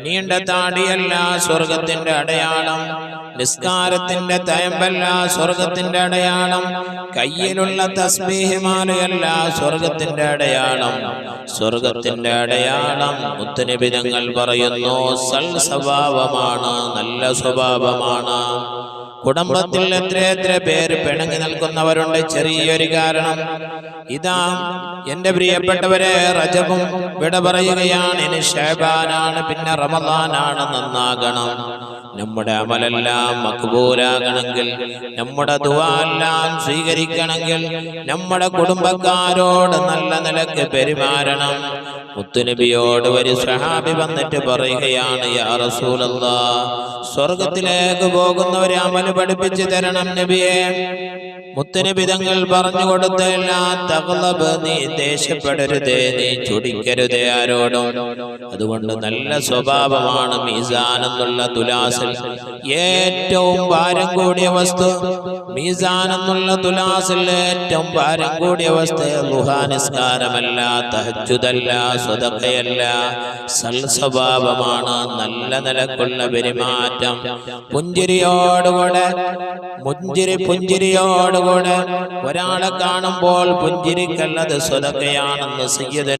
നീണ്ട താടിയല്ല സ്വർഗത്തിന്റെ അടയാളം, നിസ്കാരത്തിന്റെ തയമ്പല്ല സ്വർഗത്തിന്റെ അടയാളം, കയ്യിലുള്ള തസ്ബീഹ് മാലയല്ല സ്വർഗത്തിന്റെ അടയാളം. സ്വർഗത്തിന്റെ അടയാളം മുത്തുനബി തങ്ങൾ പറയുന്നു സൽ സ്വഭാവമാണ്, നല്ല സ്വഭാവമാണ്. കുടുംബത്തിൽ എത്ര പേര് പിണങ്ങി നിൽക്കുന്നവരുണ്ട്. ചെറിയൊരു കാരണം ഇതാ, എന്റെ പ്രിയപ്പെട്ടവരെ, റജബും വിട പറയുകയാണ്, ഇനി ശഅബാനാണ്, പിന്നെ റമളാനാണ്. നന്നാകണം. നമ്മുടെ അമലെല്ലാം മഖ്ബൂലാകണമെങ്കിൽ, നമ്മുടെ ദുആ എല്ലാം സ്വീകരിക്കണമെങ്കിൽ നമ്മുടെ കുടുംബക്കാരോട് നല്ല നിലക്ക് പെരുമാറണം. മുത്തുനബിയോട് ഒരു സ്വഹാബി വന്നിട്ട് പറയുകയാണ്, യാ റസൂലല്ലാഹ്, സ്വർഗത്തിലേക്ക് പോകുന്നവരെ അമൽ പഠിപ്പിച്ചു തരണം നബിയെ. മുത്തുനബി തങ്ങൾ പറഞ്ഞു കൊടുത്തല്ല, തഗ്ലബ്, നീ ദേഷ്യപ്പെടരുതേ, നീ ചൊടിക്കരുതേ ആരോടും. അതുകൊണ്ട് നല്ല സ്വഭാവമാണ് മീസാൻ എന്നുള്ള തുലാസിൽ ഏറ്റവും ഭാരം കൂടിയ വസ്തു. മീസാൻ എന്നുള്ള തുലാസിൽ ഏറ്റവും ഭാരം കൂടിയ വസ്തു ളുഹാ നിസ്കാരമല്ല, തഹജ്ജുദല്ല, സ്വതക്കയല്ല, സൽ സ്വഭാവമാണ്, നല്ല നിലക്കുള്ള പെരുമാറ്റം. പുഞ്ചിരിയോടുകൂടെ പുഞ്ചിരിയോടുകൂടെ ഒരാളെ കാണുമ്പോൾ പുഞ്ചിരിക്കല്ലത് സ്വതക്കയാണെന്ന് സയ്യിദ്